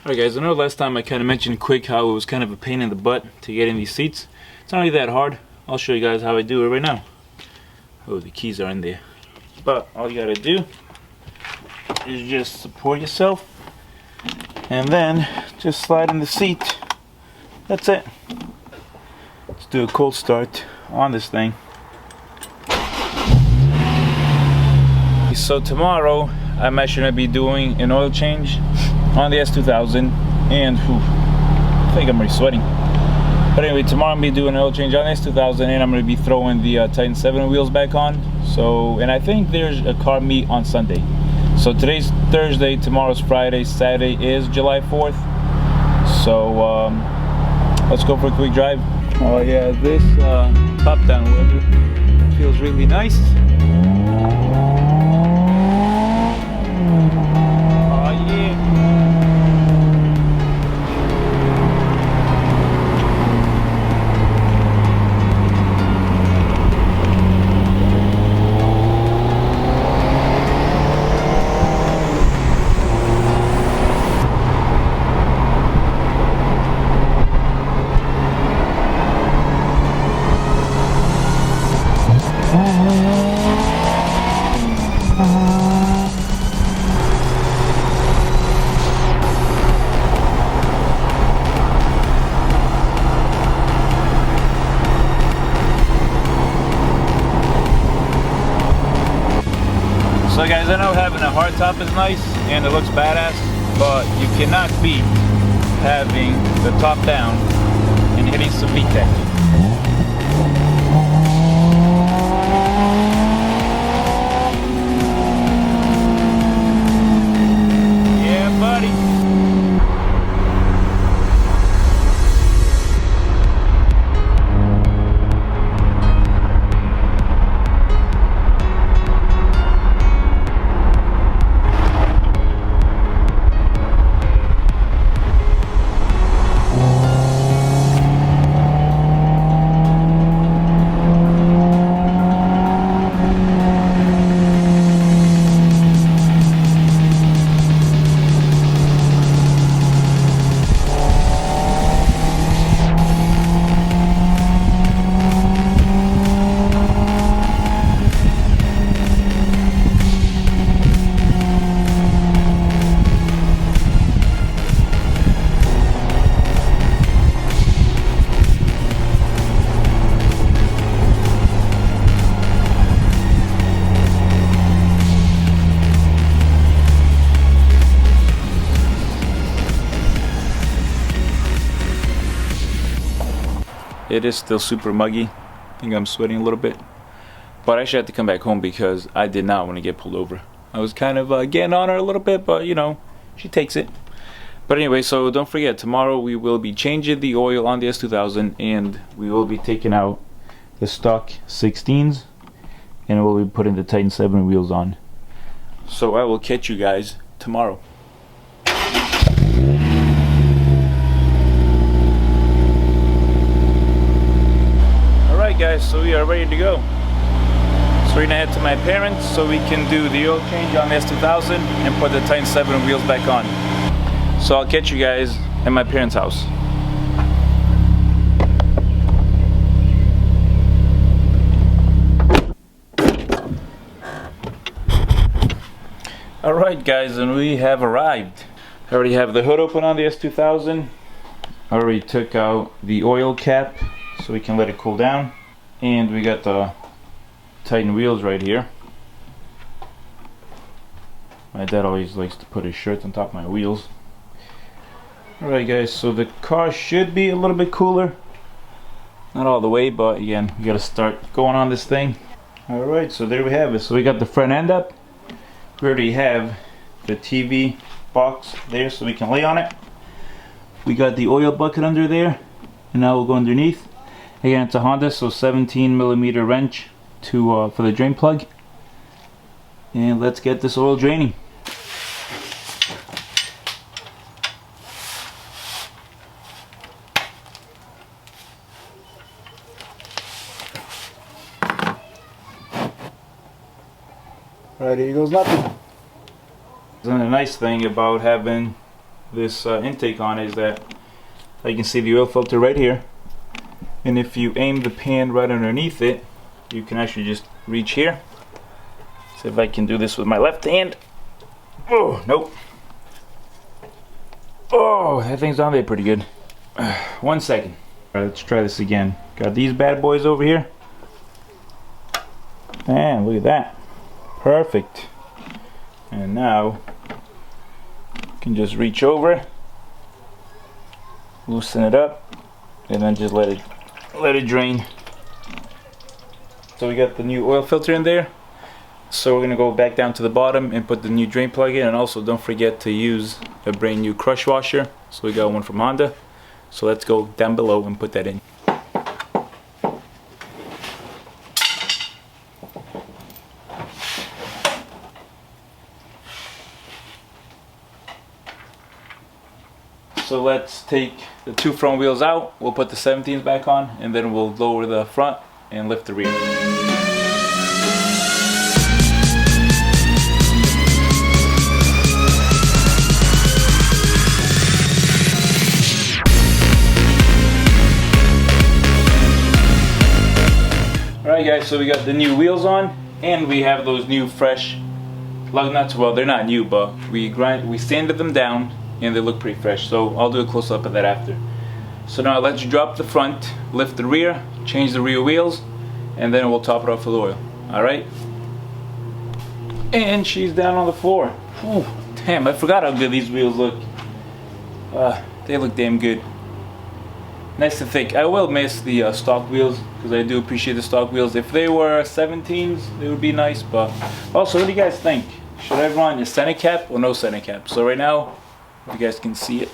Alright guys, I know last time I kind of mentioned quick how it was kind of a pain in the butt to get in these seats. It's not really that hard. I'll show you guys how I do it right now. Oh, the keys are in there. But all you gotta do is just support yourself and then just slide in the seat. That's it. Let's do a cold start on this thing. So tomorrow I'm actually going to be doing an oil change on the S2000 and I think I'm already sweating. But anyway, tomorrow I'm going to be doing an oil change on the S2000 and I'm going to be throwing the Titan7 wheels back on. So, and I think there's a car meet on Sunday. So today's Thursday, tomorrow's Friday, Saturday is July 4th. So let's go for a quick drive. Oh yeah, this top down weather feels really nice. So guys, I know having a hard top is nice and it looks badass, but you cannot beat having the top down and hitting some VTEC. Yeah, buddy. It is still super muggy. I think I'm sweating a little bit. But I actually had to come back home because I did not want to get pulled over. I was kind of getting on her a little bit, but you know, she takes it. But anyway, so don't forget, tomorrow we will be changing the oil on the S2000 and we will be taking out the stock 16s and we'll be putting the Titan7 wheels on. So I will catch you guys tomorrow. Guys, so we are ready to go. So we're gonna head to my parents so we can do the oil change on the S2000 and put the Titan7 wheels back on. So I'll catch you guys at my parents' house. Alright guys, and we have arrived. I already have the hood open on the S2000. I already took out the oil cap so we can let it cool down. And we got the Titan wheels right here. My dad always likes to put his shirt on top of my wheels. Alright guys, so the car should be a little bit cooler. Not all the way, but again, we gotta start going on this thing. Alright, so there we have it. So we got the front end up. We already have the TV box there so we can lay on it. We got the oil bucket under there. And now we'll go underneath. Again, it's a Honda, so 17mm wrench to for the drain plug. And let's get this oil draining. Right, here goes nothing. And the nice thing about having this intake on is that you can see the oil filter right here, and if you aim the pan right underneath it, you can actually just reach here. See if I can do this with my left hand. Oh, nope. Oh, that thing's on there pretty good. 1 second. Alright, let's try this again. Got these bad boys over here. Man, look at that. Perfect. And now you can just reach over, loosen it up, and then just let it drain. So we got the new oil filter in there. So we're gonna go back down to the bottom and put the new drain plug in, and also don't forget to use a brand new crush washer. So we got one from Honda. So let's go down below and put that in. So let's take the two front wheels out, we'll put the 17s back on, and then we'll lower the front and lift the rear. Alright guys, so we got the new wheels on, and we have those new fresh lug nuts. Well, they're not new, but we sanded them down and they look pretty fresh. So I'll do a close up of that after. So now let's drop the front, lift the rear, change the rear wheels, and then we'll top it off with oil. Alright? And she's down on the floor. Ooh, damn, I forgot how good these wheels look. They look damn good. Nice and thick. I will miss the stock wheels, because I do appreciate the stock wheels. If they were 17s, they would be nice. But also, what do you guys think? Should I run a center cap or no center cap? So right now, if you guys can see it.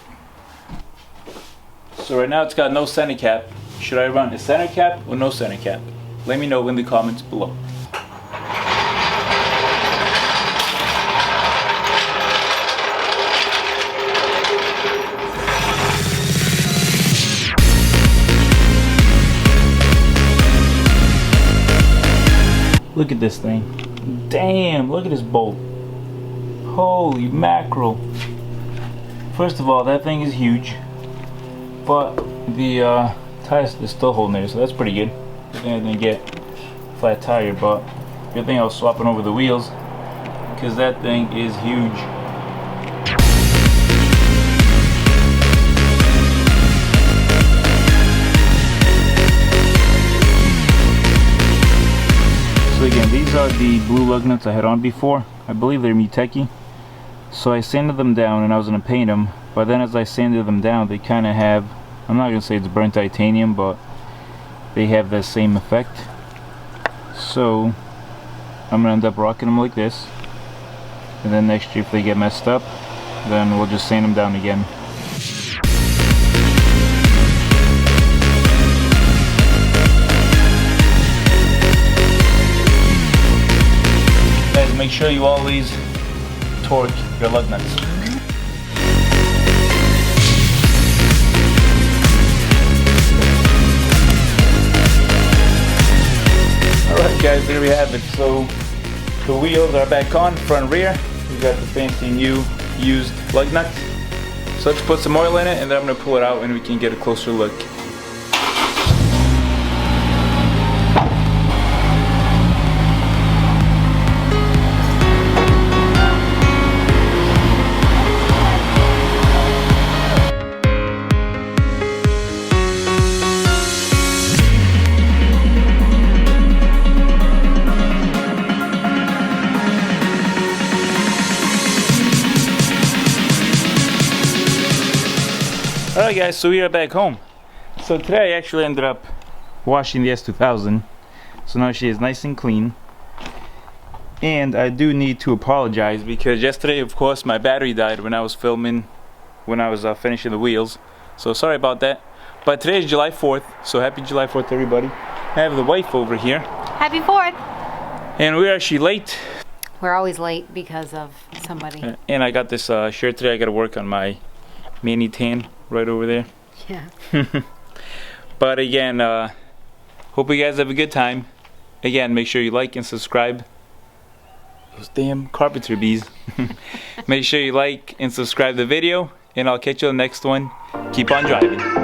So right now it's got no center cap. Should I run a center cap or no center cap? Let me know in the comments below. Look at this thing. Damn, look at this bolt. Holy mackerel. First of all, that thing is huge. But the tires is still holding there, so that's pretty good. Good thing I didn't get a flat tire, but good thing I was swapping over the wheels, because that thing is huge. So again, these are the blue lug nuts I had on before. I believe they're Muteki. So I sanded them down and I was going to paint them, but then as I sanded them down, they kind of have, I'm not going to say it's burnt titanium, but they have the same effect. So I'm going to end up rocking them like this, and then next year if they get messed up, then we'll just sand them down again. Guys, make sure you always torque your lug nuts. Alright guys, there we have it. So the wheels are back on, front rear. We got the fancy new used lug nuts. So let's put some oil in it, and then I'm going to pull it out and we can get a closer look. Alright guys, so we are back home. So today I actually ended up washing the S2000. So now she is nice and clean. And I do need to apologize because yesterday, of course, my battery died when I was filming, when I was finishing the wheels. So sorry about that. But today is July 4th, so happy July 4th to everybody. I have the wife over here. Happy 4th! And we're actually late. We're always late because of somebody. And I got this shirt today. I got to work on my mani tan right over there. Yeah. But again, hope you guys have a good time. Again, make sure you like and subscribe. Those damn carpenter bees. Make sure you like and subscribe the video, and I'll catch you on the next one. Keep on driving.